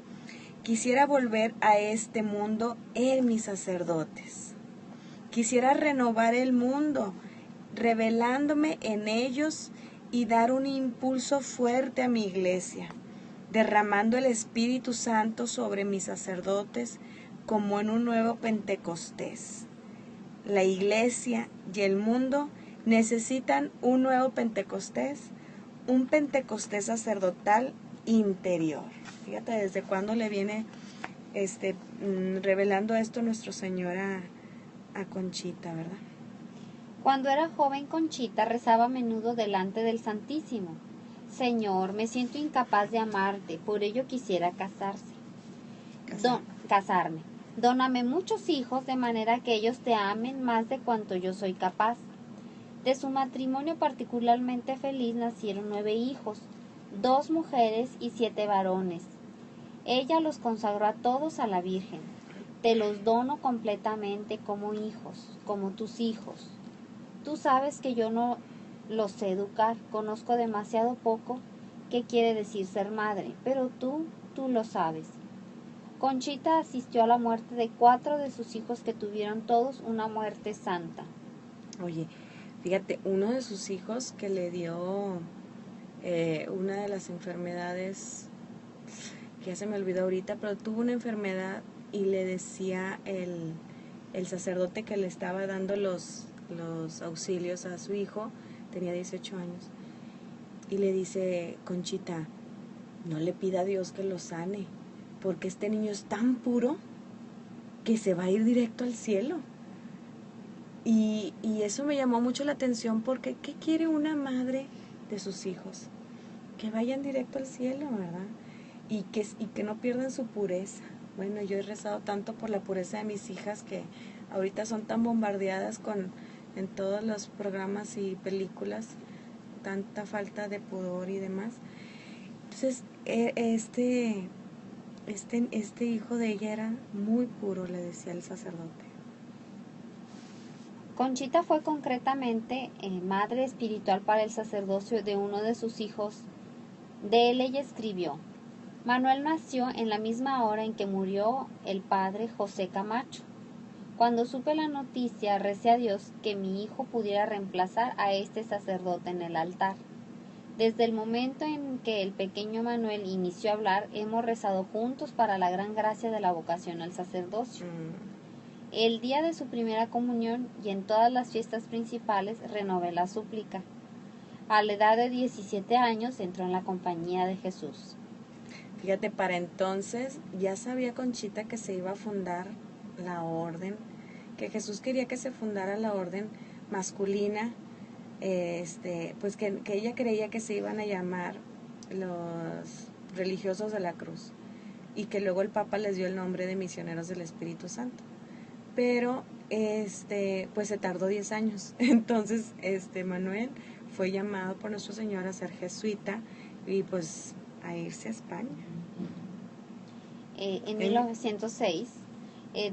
Quisiera volver a este mundo en mis sacerdotes. Quisiera renovar el mundo, revelándome en ellos y dar un impulso fuerte a mi Iglesia, derramando el Espíritu Santo sobre mis sacerdotes como en un nuevo Pentecostés. La Iglesia y el mundo necesitan un nuevo Pentecostés, un Pentecostés sacerdotal interior. Fíjate desde cuándo le viene revelando esto nuestro Señor a Conchita, ¿verdad? Cuando era joven, Conchita rezaba a menudo delante del Santísimo. Señor, me siento incapaz de amarte, por ello quisiera casarme. Dóname muchos hijos de manera que ellos te amen más de cuanto yo soy capaz. De su matrimonio particularmente feliz nacieron 9 hijos, 2 mujeres y 7 varones. Ella los consagró a todos a la Virgen. Te los dono completamente como hijos, como tus hijos. Tú sabes que yo no los sé educar, conozco demasiado poco qué quiere decir ser madre, pero tú lo sabes. Conchita asistió a la muerte de 4 de sus hijos que tuvieron todos una muerte santa. Oye, fíjate, uno de sus hijos que le dio una de las enfermedades, que ya se me olvidó ahorita, pero tuvo una enfermedad y le decía el sacerdote que le estaba dando los auxilios a su hijo, tenía 18 años, y le dice, Conchita, no le pida a Dios que lo sane, porque este niño es tan puro que se va a ir directo al cielo. Y eso me llamó mucho la atención, porque ¿qué quiere una madre de sus hijos? Que vayan directo al cielo, ¿verdad? Y que no pierdan su pureza. Bueno, yo he rezado tanto por la pureza de mis hijas que ahorita son tan bombardeadas en todos los programas y películas, tanta falta de pudor y demás. Entonces, este hijo de ella era muy puro, le decía el sacerdote. Conchita fue concretamente madre espiritual para el sacerdocio de uno de sus hijos. De él ella escribió: Manuel nació en la misma hora en que murió el padre José Camacho. Cuando supe la noticia, recé a Dios que mi hijo pudiera reemplazar a este sacerdote en el altar. Desde el momento en que el pequeño Manuel inició a hablar, hemos rezado juntos para la gran gracia de la vocación al sacerdocio. El día de su primera comunión y en todas las fiestas principales renové la súplica. A la edad de 17 años entró en la compañía de Jesús. Fíjate, para entonces ya sabía Conchita que se iba a fundar la orden, que Jesús quería que se fundara la orden masculina, pues que ella creía que se iban a llamar los religiosos de la cruz, y que luego el Papa les dio el nombre de misioneros del Espíritu Santo. Pero pues se tardó 10 años. Entonces Manuel fue llamado por nuestro Señor a ser jesuita y pues a irse a España. En 1906,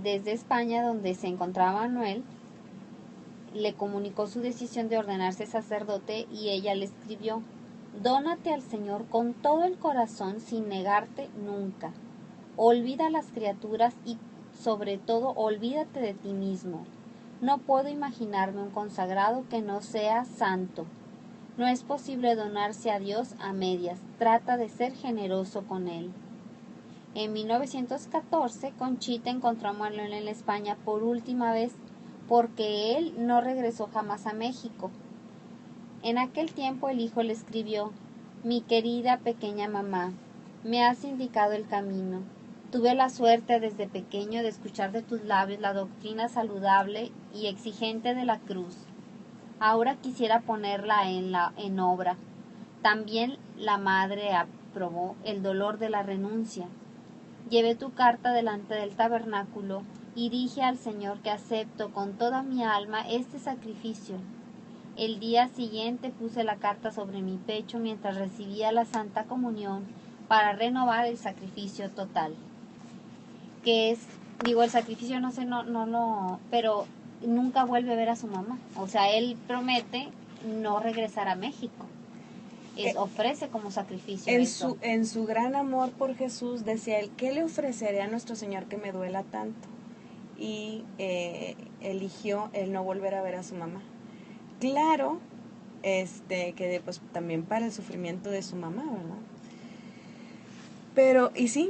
desde España, donde se encontraba Manuel, le comunicó su decisión de ordenarse sacerdote y ella le escribió: Dónate al Señor con todo el corazón sin negarte nunca. Olvida a las criaturas y sobre todo olvídate de ti mismo. No puedo imaginarme un consagrado que no sea santo. No es posible donarse a Dios a medias. Trata de ser generoso con Él. En 1914, Conchita encontró a Manuel en España por última vez porque él no regresó jamás a México. En aquel tiempo el hijo le escribió: Mi querida pequeña mamá, me has indicado el camino. Tuve la suerte desde pequeño de escuchar de tus labios la doctrina saludable y exigente de la cruz. Ahora quisiera ponerla en obra. También la madre aprobó el dolor de la renuncia. Llevé tu carta delante del tabernáculo y dije al Señor que acepto con toda mi alma este sacrificio. El día siguiente puse la carta sobre mi pecho mientras recibía la Santa Comunión para renovar el sacrificio total. Que es, el sacrificio pero nunca vuelve a ver a su mamá. O sea, él promete no regresar a México. Ofrece como sacrificio eso. En su gran amor por Jesús, decía él: ¿qué le ofreceré a nuestro Señor que me duela tanto? Y eligió el no volver a ver a su mamá. Claro, que pues también para el sufrimiento de su mamá, ¿verdad? Pero, y sí,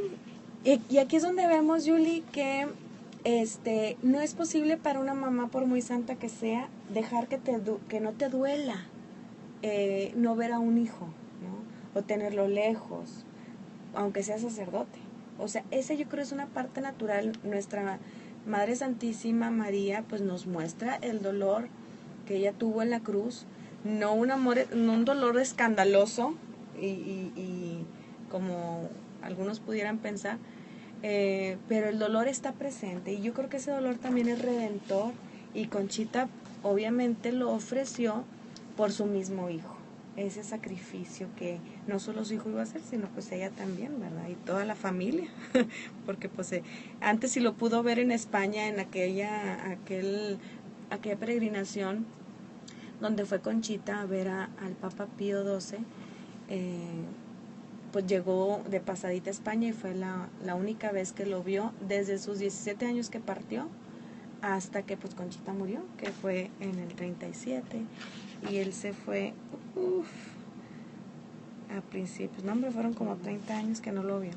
y aquí es donde vemos, Julie, que no es posible para una mamá, por muy santa que sea, dejar que no te duela no ver a un hijo, ¿no? O tenerlo lejos, aunque sea sacerdote. O sea, esa yo creo es una parte natural. Nuestra Madre Santísima María pues nos muestra el dolor que ella tuvo en la cruz, no un dolor escandaloso y como algunos pudieran pensar, pero el dolor está presente, y yo creo que ese dolor también es redentor, y Conchita obviamente lo ofreció por su mismo hijo, ese sacrificio que no solo su hijo iba a hacer, sino pues ella también, ¿verdad? Y toda la familia, porque pues antes sí lo pudo ver en España en aquella peregrinación donde fue Conchita a ver al Papa Pío XII, pues llegó de pasadita a España y fue la única vez que lo vio desde sus 17 años que partió hasta que pues Conchita murió, que fue en el 37, y él se fue a principios, fueron como 30 años que no lo vio.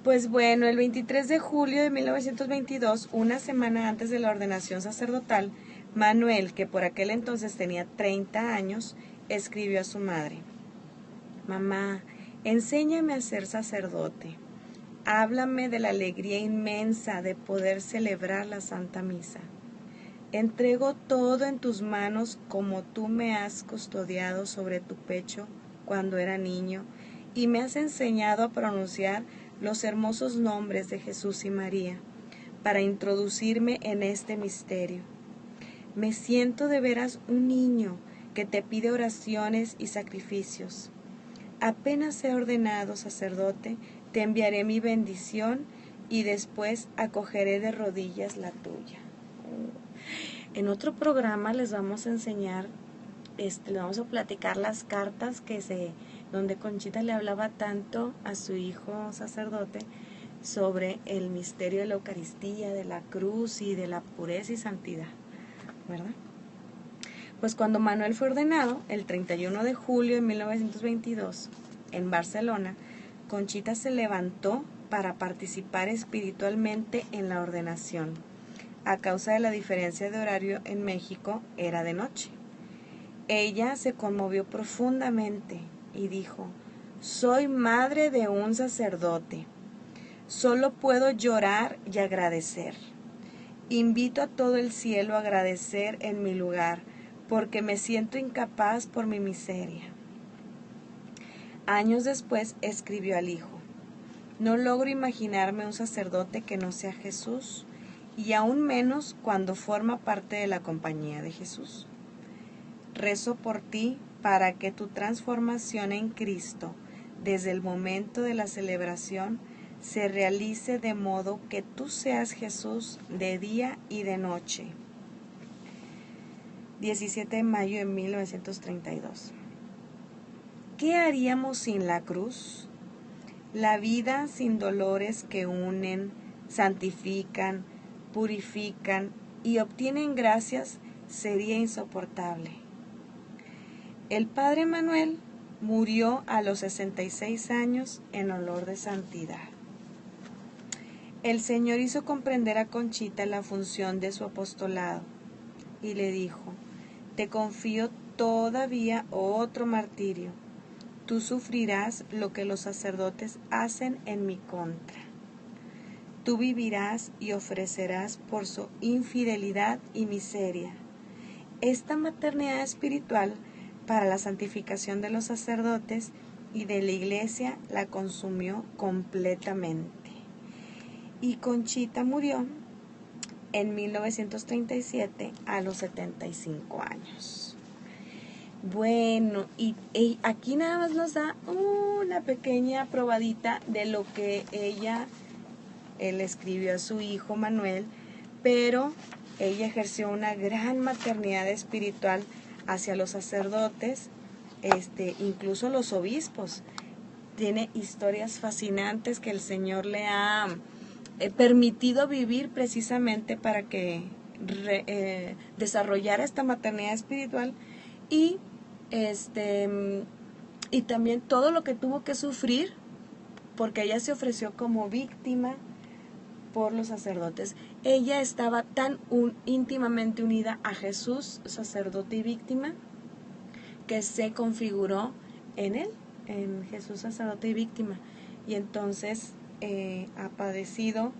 Pues bueno, el 23 de julio de 1922, una semana antes de la ordenación sacerdotal, Manuel, que por aquel entonces tenía 30 años, escribió a su madre: Mamá, enséñame a ser sacerdote. Háblame de la alegría inmensa de poder celebrar la Santa Misa. Entrego todo en tus manos como tú me has custodiado sobre tu pecho cuando era niño y me has enseñado a pronunciar los hermosos nombres de Jesús y María para introducirme en este misterio. Me siento de veras un niño que te pide oraciones y sacrificios. Apenas he ordenado sacerdote, te enviaré mi bendición y después acogeré de rodillas la tuya. En otro programa les vamos a enseñar, les vamos a platicar las cartas donde Conchita le hablaba tanto a su hijo sacerdote sobre el misterio de la Eucaristía, de la cruz y de la pureza y santidad, ¿verdad? Pues cuando Manuel fue ordenado, el 31 de julio de 1922, en Barcelona, Conchita se levantó para participar espiritualmente en la ordenación. A causa de la diferencia de horario en México, era de noche. Ella se conmovió profundamente y dijo: soy madre de un sacerdote. Solo puedo llorar y agradecer. Invito a todo el cielo a agradecer en mi lugar, porque me siento incapaz por mi miseria. Años después escribió al hijo: no logro imaginarme un sacerdote que no sea Jesús, y aún menos cuando forma parte de la compañía de Jesús. Rezo por ti para que tu transformación en Cristo, desde el momento de la celebración, se realice de modo que tú seas Jesús de día y de noche. 17 de mayo de 1932. ¿Qué haríamos sin la cruz? La vida sin dolores que unen, santifican, purifican y obtienen gracias sería insoportable. El padre Manuel murió a los 66 años en olor de santidad. El Señor hizo comprender a Conchita la función de su apostolado y le dijo: te confío todavía otro martirio. Tú sufrirás lo que los sacerdotes hacen en mi contra. Tú vivirás y ofrecerás por su infidelidad y miseria. Esta maternidad espiritual para la santificación de los sacerdotes y de la Iglesia la consumió completamente. Y Conchita murió en 1937 a los 75 años. Bueno, y aquí nada más nos da una pequeña probadita de lo que él escribió a su hijo Manuel, pero ella ejerció una gran maternidad espiritual hacia los sacerdotes, incluso los obispos. Tiene historias fascinantes que el Señor le ha permitido vivir precisamente para que desarrollara esta maternidad espiritual y también todo lo que tuvo que sufrir, porque ella se ofreció como víctima por los sacerdotes. Ella estaba tan íntimamente unida a Jesús, sacerdote y víctima, que se configuró en él, en Jesús, sacerdote y víctima. Y entonces ha padecido,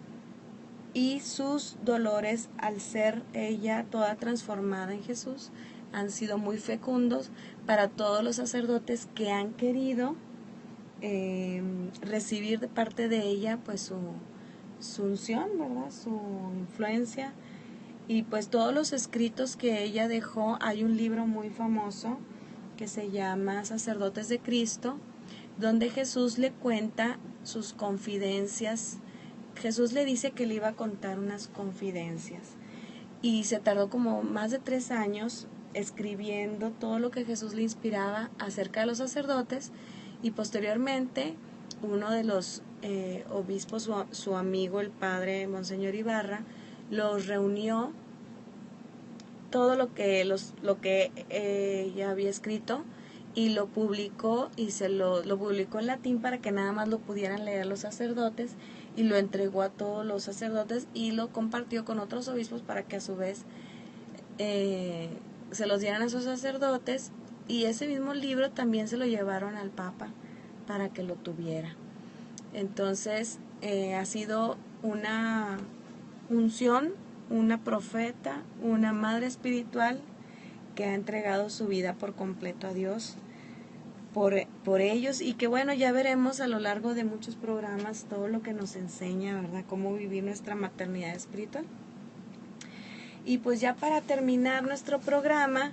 y sus dolores, al ser ella toda transformada en Jesús, han sido muy fecundos para todos los sacerdotes que han querido recibir de parte de ella pues su unción, ¿verdad? Su influencia, y pues todos los escritos que ella dejó. Hay un libro muy famoso que se llama Sacerdotes de Cristo, donde Jesús le cuenta sus confidencias. Jesús le dice que le iba a contar unas confidencias, y se tardó como más de 3 años escribiendo todo lo que Jesús le inspiraba acerca de los sacerdotes, y posteriormente uno de los obispos, su amigo, el padre Monseñor Ibarra, los reunió todo lo que ella había escrito, y lo publicó, y lo publicó en latín para que nada más lo pudieran leer los sacerdotes, y lo entregó a todos los sacerdotes y lo compartió con otros obispos para que a su vez se los dieran a sus sacerdotes, y ese mismo libro también se lo llevaron al Papa para que lo tuviera. Entonces ha sido una unción, una profeta, una madre espiritual que ha entregado su vida por completo a Dios por ellos, y que bueno, ya veremos a lo largo de muchos programas todo lo que nos enseña, ¿verdad? Cómo vivir nuestra maternidad espiritual. Y pues ya para terminar nuestro programa,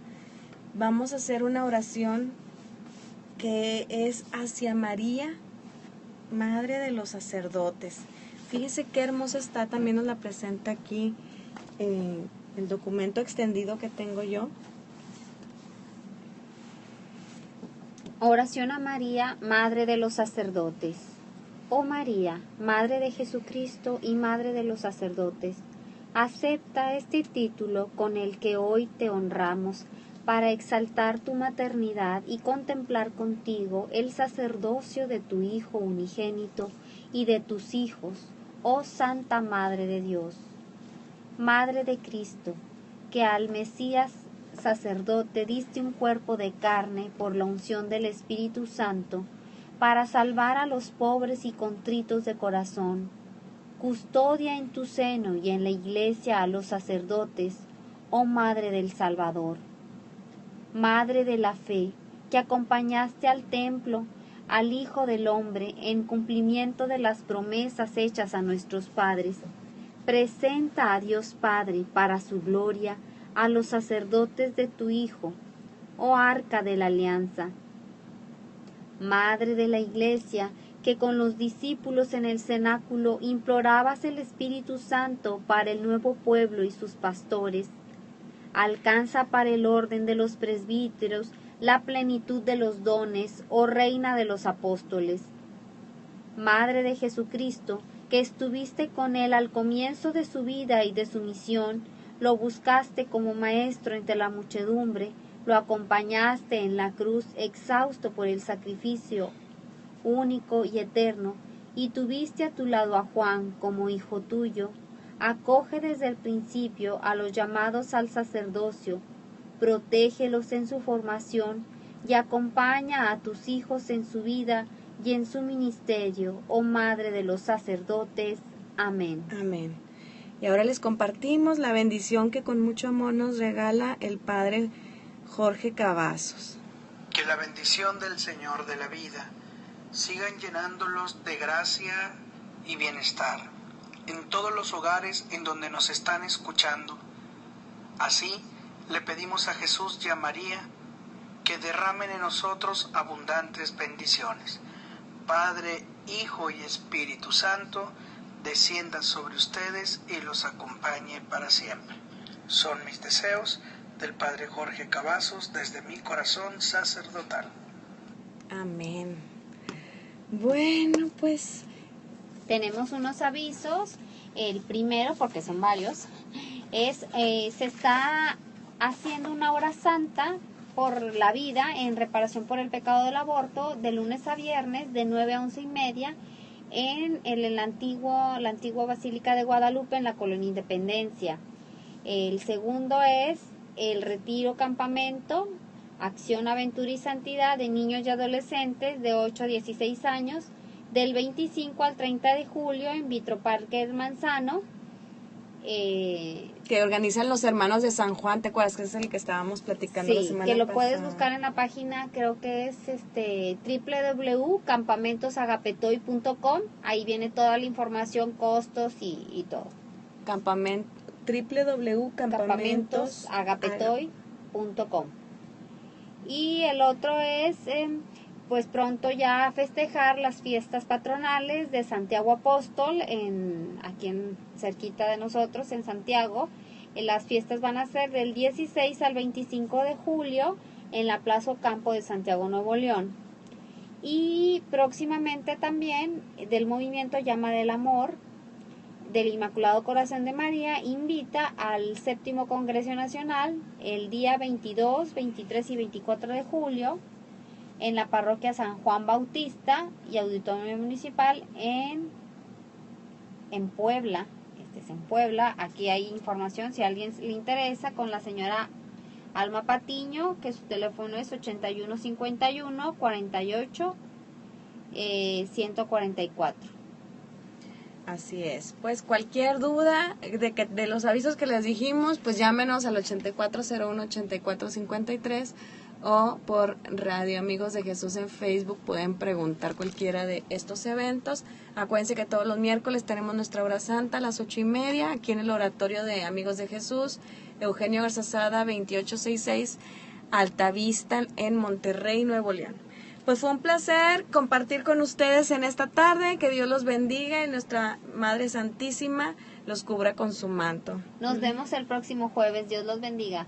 vamos a hacer una oración que es hacia María, Madre de los sacerdotes. Fíjese qué hermosa está, también nos la presenta aquí el documento extendido que tengo yo. Oración a María, Madre de los sacerdotes. Oh María, Madre de Jesucristo y Madre de los sacerdotes, acepta este título con el que hoy te honramos para exaltar tu maternidad y contemplar contigo el sacerdocio de tu Hijo unigénito y de tus hijos, oh Santa Madre de Dios. Madre de Cristo, que al Mesías sacerdote diste un cuerpo de carne por la unción del Espíritu Santo, para salvar a los pobres y contritos de corazón. Custodia en tu seno y en la Iglesia a los sacerdotes, oh Madre del Salvador. Madre de la fe, que acompañaste al templo, al Hijo del Hombre, en cumplimiento de las promesas hechas a nuestros padres, presenta a Dios Padre para su gloria a los sacerdotes de tu Hijo, oh Arca de la Alianza. Madre de la Iglesia, que con los discípulos en el cenáculo implorabas el Espíritu Santo para el nuevo pueblo y sus pastores, alcanza para el orden de los presbíteros la plenitud de los dones, oh Reina de los apóstoles. Madre de Jesucristo, que estuviste con él al comienzo de su vida y de su misión, lo buscaste como maestro entre la muchedumbre, lo acompañaste en la cruz exhausto por el sacrificio único y eterno, y tuviste a tu lado a Juan como hijo tuyo. Acoge desde el principio a los llamados al sacerdocio, protégelos en su formación y acompaña a tus hijos en su vida y en su ministerio, oh Madre de los sacerdotes. Amén. Amén. Y ahora les compartimos la bendición que con mucho amor nos regala el Padre Jorge Cavazos. Que la bendición del Señor de la vida sigan llenándolos de gracia y bienestar en todos los hogares en donde nos están escuchando. Así le pedimos a Jesús y a María que derramen en nosotros abundantes bendiciones. Padre, Hijo y Espíritu Santo, descienda sobre ustedes y los acompañe para siempre. Son mis deseos del Padre Jorge Cavazos desde mi corazón sacerdotal. Amén. Bueno, pues tenemos unos avisos. El primero, porque son varios, es se está haciendo una hora santa por la vida en reparación por el pecado del aborto de lunes a viernes de 9 a 11:30 en la antigua Basílica de Guadalupe en la Colonia Independencia. El segundo es el retiro campamento Acción, Aventura y Santidad de niños y adolescentes de 8 a 16 años del 25 al 30 de julio en Vitro Parque Manzano. Que organizan los hermanos de San Juan, ¿te acuerdas que es el que estábamos platicando la semana que lo pasada? puedes buscar en la página, creo que es www.campamentoagapetoy.com. Ahí viene toda la información, costos y todo. www.campamentoagapetoy.com. Y el otro es pues pronto ya festejar las fiestas patronales de Santiago Apóstol aquí cerquita de nosotros en Santiago. Las fiestas van a ser del 16 al 25 de julio en la Plaza Ocampo de Santiago, Nuevo León. Y próximamente también del movimiento Llama del Amor del Inmaculado Corazón de María invita al 7º Congreso Nacional el día 22, 23 y 24 de julio en la parroquia San Juan Bautista y Auditorio Municipal en Puebla. Este es en Puebla. Aquí hay información si a alguien le interesa con la señora Alma Patiño, que su teléfono es 8151 48 144. Así es. Pues cualquier duda de los avisos que les dijimos, pues llámenos al 8401-8453 o por Radio Amigos de Jesús en Facebook pueden preguntar cualquiera de estos eventos. Acuérdense que todos los miércoles tenemos nuestra hora santa a las 8:30 aquí en el Oratorio de Amigos de Jesús, Eugenio Garzazada 2866, Altavista en Monterrey, Nuevo León. Pues fue un placer compartir con ustedes en esta tarde. Que Dios los bendiga y nuestra Madre Santísima los cubra con su manto. Nos vemos el próximo jueves. Dios los bendiga.